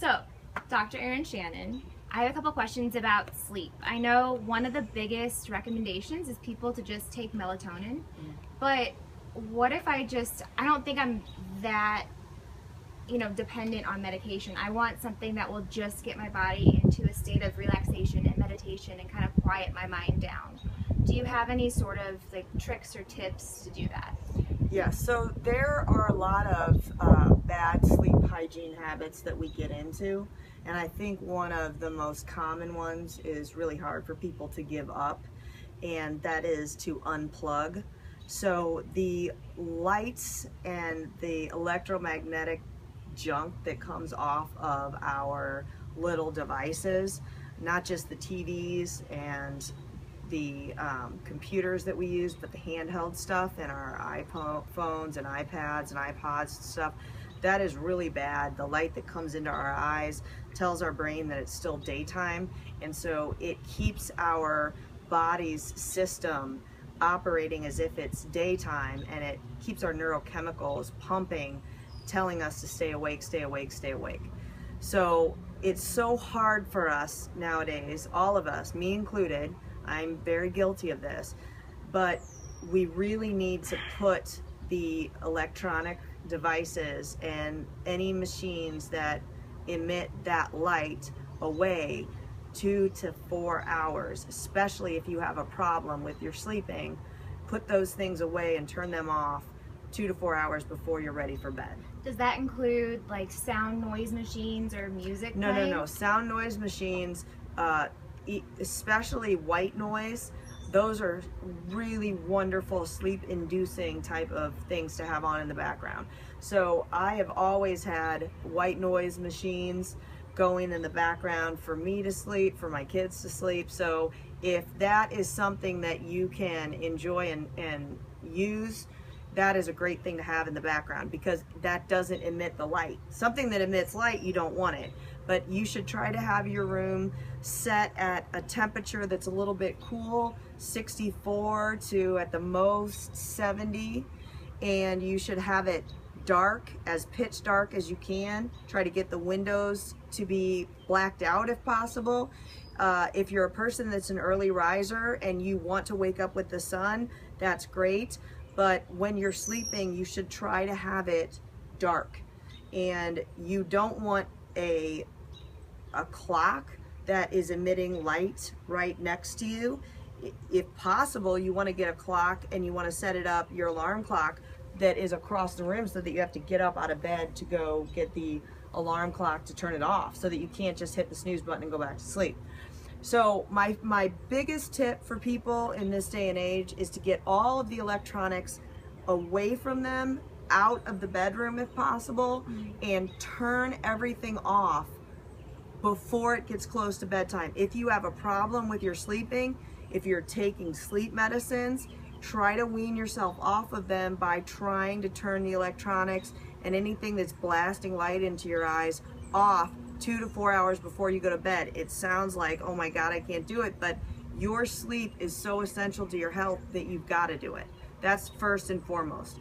So, Dr. Erin Shannon, I have a couple questions about sleep. I know one of the biggest recommendations is people to just take melatonin, but what if I don't think I'm that, dependent on medication. I want something that will just get my body into a state of relaxation and meditation and kind of quiet my mind down. Do you have any sort of like tricks or tips to do that? Yeah, so there are a lot of bad sleep hygiene habits that we get into, and I think one of the most common ones is really hard for people to give up, and that is to unplug. So the lights and the electromagnetic junk that comes off of our little devices, not just the TVs and the computers that we use, but the handheld stuff and our iPhones and iPads and iPods and stuff, that is really bad. The light that comes into our eyes tells our brain that it's still daytime, and so it keeps our body's system operating as if it's daytime, and it keeps our neurochemicals pumping, telling us to stay awake, stay awake, stay awake. So it's so hard for us nowadays, all of us, me included. I'm very guilty of this, but we really need to put the electronic devices and any machines that emit that light away 2 to 4 hours, especially if you have a problem with your sleeping. Put those things away and turn them off 2 to 4 hours before you're ready for bed. Does that include like sound noise machines or music No, playing? no. Sound noise machines, especially white noise, those are really wonderful sleep-inducing type of things to have on in the background. So I have always had white noise machines going in the background for me to sleep, for my kids to sleep. So if that is something that you can enjoy and use, that is a great thing to have in the background, because that doesn't emit the light. Something that emits light, you don't want it. But you should try to have your room set at a temperature that's a little bit cool, 64 to at the most 70, and you should have it dark, as pitch dark as you can. Try to get the windows to be blacked out if possible. If you're a person that's an early riser and you want to wake up with the sun, that's great. But when you're sleeping, you should try to have it dark. And you don't want a clock that is emitting light right next to you. If possible, you want to get a clock and you want to set it up, your alarm clock, that is across the room, so that you have to get up out of bed to go get the alarm clock to turn it off, so that you can't just hit the snooze button and go back to sleep. So my biggest tip for people in this day and age is to get all of the electronics away from them, out of the bedroom if possible, and turn everything off before it gets close to bedtime. If you have a problem with your sleeping, if you're taking sleep medicines, try to wean yourself off of them by trying to turn the electronics and anything that's blasting light into your eyes off 2 to 4 hours before you go to bed. It sounds like, oh my God, I can't do it, but your sleep is so essential to your health that you've got to do it. That's first and foremost.